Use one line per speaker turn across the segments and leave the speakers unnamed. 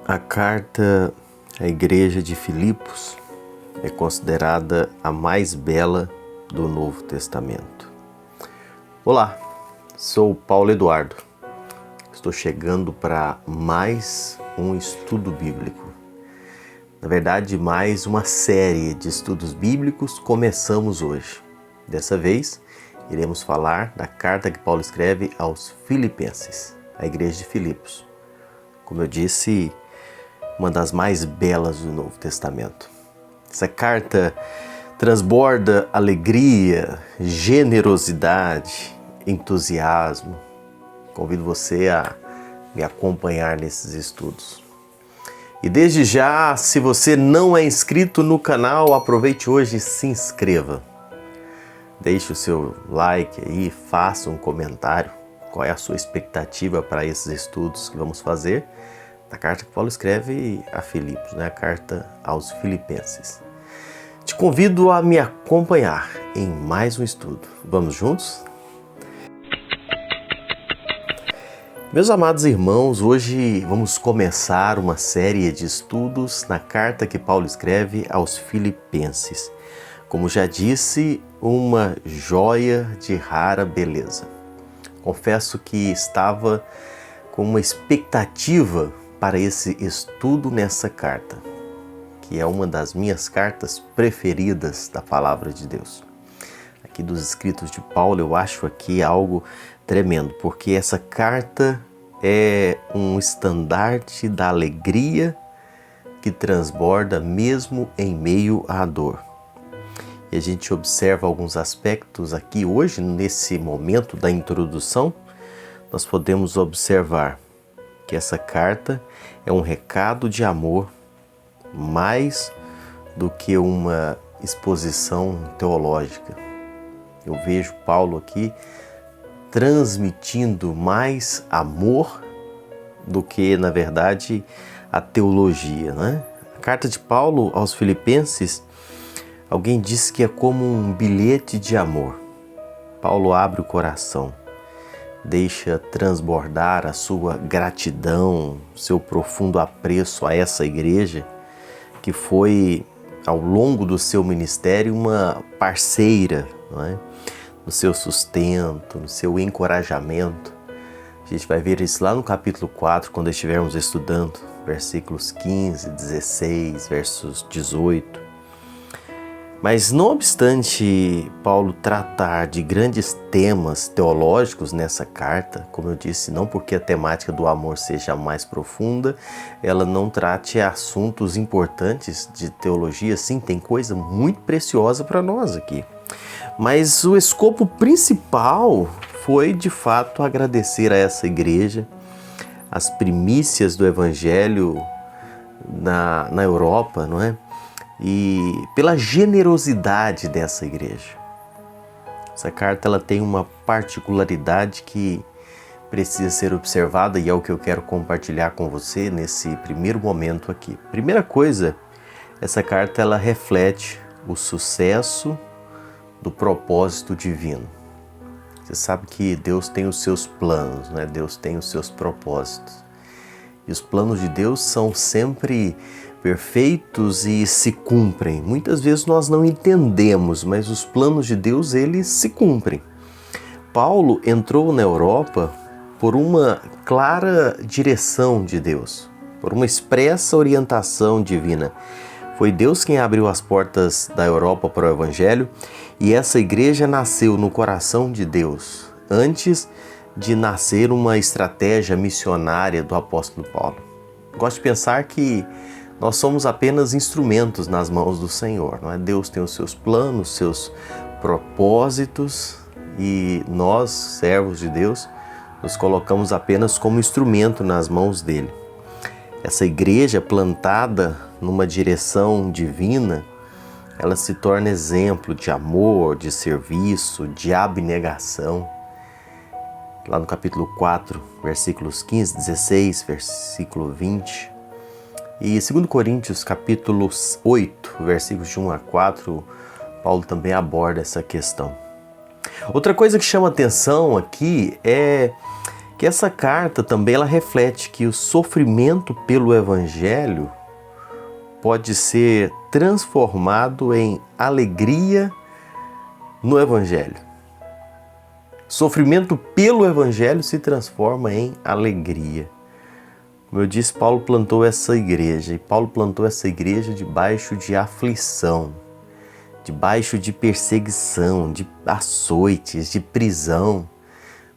A carta à Igreja de Filipos é considerada a mais bela do Novo Testamento. Olá, sou Paulo Eduardo. Estou chegando para mais um estudo bíblico. Na verdade, mais uma série de estudos bíblicos começamos hoje. Dessa vez, iremos falar da carta que Paulo escreve aos Filipenses, a Igreja de Filipos. Como eu disse, uma das mais belas do Novo Testamento. Essa carta transborda alegria, generosidade, entusiasmo. Convido você a me acompanhar nesses estudos. E desde já, se você não é inscrito no canal, aproveite hoje e se inscreva. Deixe o seu like aí, faça um comentário. Qual é a sua expectativa para esses estudos que vamos fazer? Da carta que Paulo escreve a Filipos, a carta aos Filipenses. Te convido a me acompanhar em mais um estudo. Vamos juntos? Meus amados irmãos, hoje vamos começar uma série de estudos na carta que Paulo escreve aos Filipenses. Como já disse, uma joia de rara beleza. Confesso que estava com uma expectativa para esse estudo nessa carta, que é uma das minhas cartas preferidas da Palavra de Deus. Aqui dos escritos de Paulo, eu acho aqui algo tremendo, porque essa carta é um estandarte da alegria que transborda mesmo em meio à dor. E a gente observa alguns aspectos aqui hoje, nesse momento da introdução, nós podemos observar que essa carta é um recado de amor mais do que uma exposição teológica. Eu vejo Paulo aqui transmitindo mais amor do que, na verdade, a teologia, né? A carta de Paulo aos Filipenses, alguém disse que é como um bilhete de amor. Paulo abre o coração, deixa transbordar a sua gratidão, seu profundo apreço a essa igreja, que foi, ao longo do seu ministério, uma parceira, não é? No seu sustento, no seu encorajamento. A gente vai ver isso lá no capítulo 4, quando estivermos estudando, versículos 15, 16, versos 18. Mas não obstante Paulo tratar de grandes temas teológicos nessa carta, como eu disse, não porque a temática do amor seja mais profunda, ela não trate assuntos importantes de teologia, sim, tem coisa muito preciosa para nós aqui. Mas o escopo principal foi, de fato, agradecer a essa igreja as primícias do Evangelho na Europa, não é? E pela generosidade dessa igreja. Essa carta ela tem uma particularidade que precisa ser observada e é o que eu quero compartilhar com você nesse primeiro momento aqui. Primeira coisa, essa carta ela reflete o sucesso do propósito divino. Você sabe que Deus tem os seus planos, né? Deus tem os seus propósitos. E os planos de Deus são sempre perfeitos e se cumprem. Muitas vezes nós não entendemos, mas os planos de Deus, eles se cumprem. Paulo entrou na Europa por uma clara direção de Deus, por uma expressa orientação divina. Foi Deus quem abriu as portas da Europa para o Evangelho e essa igreja nasceu no coração de Deus, antes de nascer uma estratégia missionária do apóstolo Paulo. Gosto de pensar que nós somos apenas instrumentos nas mãos do Senhor, não é? Deus tem os seus planos, seus propósitos e nós, servos de Deus, nos colocamos apenas como instrumento nas mãos dele. Essa igreja plantada numa direção divina, ela se torna exemplo de amor, de serviço, de abnegação. Lá no capítulo 4, versículos 15, 16, versículo 20. E 2 Coríntios, capítulo 8, versículos de 1 a 4, Paulo também aborda essa questão. Outra coisa que chama atenção aqui é que essa carta também ela reflete que o sofrimento pelo Evangelho pode ser transformado em alegria no Evangelho. Sofrimento pelo Evangelho se transforma em alegria. Como eu disse, Paulo plantou essa igreja, e Paulo plantou essa igreja debaixo de aflição, debaixo de perseguição, de açoites, de prisão.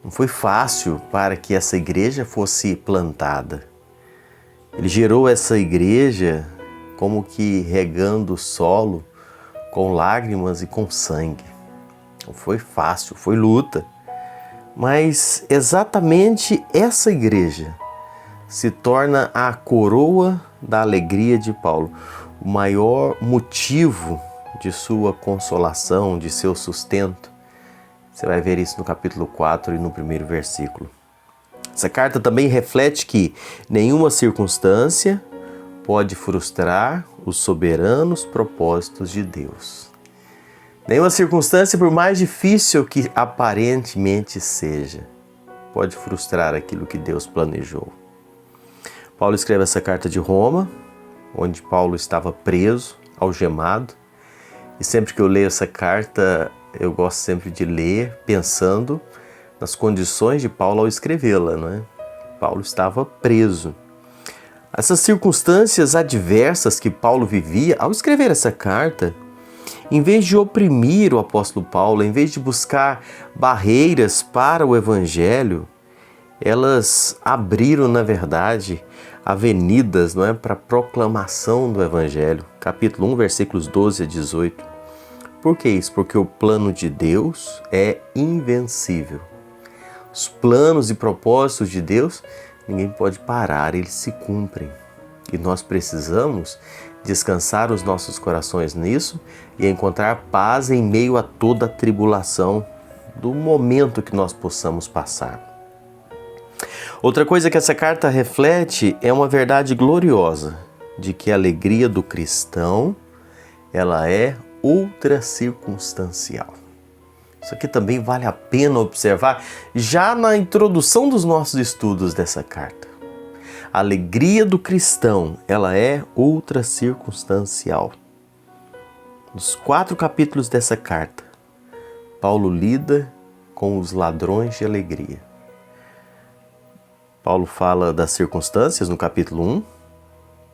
Não foi fácil para que essa igreja fosse plantada. Ele gerou essa igreja como que regando o solo com lágrimas e com sangue. Não foi fácil, foi luta. Mas exatamente essa igreja se torna a coroa da alegria de Paulo, o maior motivo de sua consolação, de seu sustento. Você vai ver isso no capítulo 4 e no primeiro versículo. Essa carta também reflete que nenhuma circunstância pode frustrar os soberanos propósitos de Deus. Nenhuma circunstância, por mais difícil que aparentemente seja, pode frustrar aquilo que Deus planejou. Paulo escreve essa carta de Roma, onde Paulo estava preso, algemado. E sempre que eu leio essa carta, eu gosto sempre de ler pensando nas condições de Paulo ao escrevê-la, não é? Paulo estava preso. Essas circunstâncias adversas que Paulo vivia, ao escrever essa carta, em vez de oprimir o apóstolo Paulo, em vez de buscar barreiras para o Evangelho, elas abriram, na verdade, avenidas, não é, para a proclamação do Evangelho. Capítulo 1, versículos 12 a 18. Por que isso? Porque o plano de Deus é invencível. Os planos e propósitos de Deus, ninguém pode parar, eles se cumprem. E nós precisamos descansar os nossos corações nisso e encontrar paz em meio a toda a tribulação do momento que nós possamos passar. Outra coisa que essa carta reflete é uma verdade gloriosa, de que a alegria do cristão, ela é ultracircunstancial. Isso aqui também vale a pena observar já na introdução dos nossos estudos dessa carta. A alegria do cristão, ela é ultracircunstancial. Nos 4 capítulos dessa carta, Paulo lida com os ladrões de alegria. Paulo fala das circunstâncias no capítulo 1,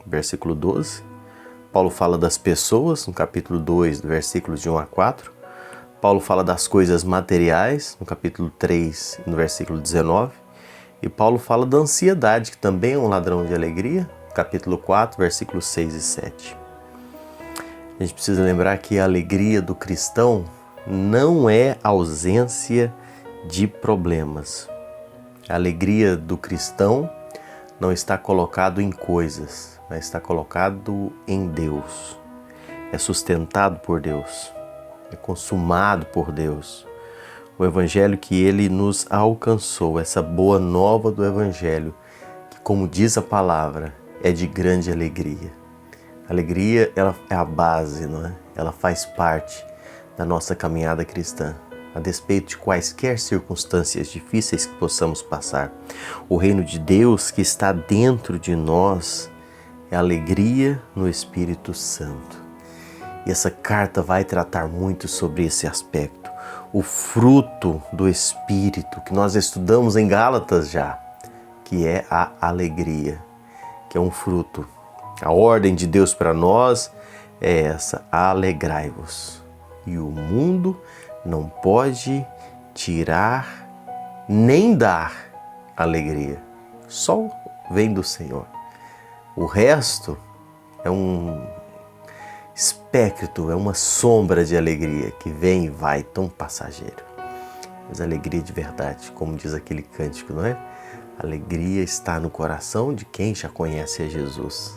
versículo 12. Paulo fala das pessoas no capítulo 2, versículos de 1 a 4. Paulo fala das coisas materiais no capítulo 3, no versículo 19. E Paulo fala da ansiedade, que também é um ladrão de alegria, capítulo 4, versículos 6 e 7. A gente precisa lembrar que a alegria do cristão não é ausência de problemas. A alegria do cristão não está colocado em coisas, mas está colocado em Deus. É sustentado por Deus, é consumado por Deus. O Evangelho que Ele nos alcançou, essa boa nova do Evangelho, que, como diz a palavra, é de grande alegria. A alegria, ela é a base, não é? Ela faz parte da nossa caminhada cristã. A despeito de quaisquer circunstâncias difíceis que possamos passar, o reino de Deus que está dentro de nós é alegria no Espírito Santo. E essa carta vai tratar muito sobre esse aspecto. O fruto do Espírito que nós estudamos em Gálatas já, que é a alegria, que é um fruto. A ordem de Deus para nós é essa: alegrai-vos. E o mundo não pode tirar nem dar alegria. Só vem do Senhor. O resto é um espectro, é uma sombra de alegria que vem e vai, tão passageiro. Mas alegria de verdade, como diz aquele cântico, não é? Alegria está no coração de quem já conhece a Jesus,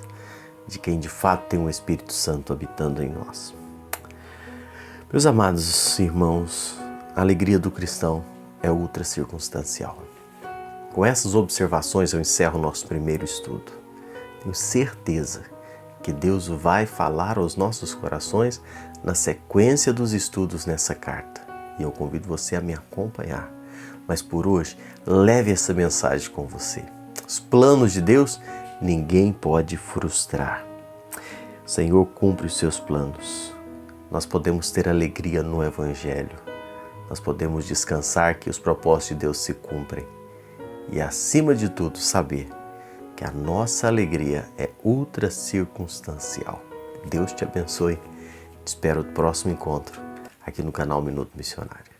de quem de fato tem o Espírito Santo habitando em nós. Meus amados irmãos, a alegria do cristão é ultracircunstancial. Com essas observações eu encerro o nosso primeiro estudo. Tenho certeza que Deus vai falar aos nossos corações na sequência dos estudos nessa carta. E eu convido você a me acompanhar Mas por hoje, leve essa mensagem com você. Os planos de Deus, ninguém pode frustrar. O Senhor cumpre os seus planos. Nós podemos ter alegria no Evangelho. Nós podemos descansar que os propósitos de Deus se cumprem. E acima de tudo, saber que a nossa alegria é ultra circunstancial. Deus te abençoe. Te espero no próximo encontro aqui no canal Minuto Missionário.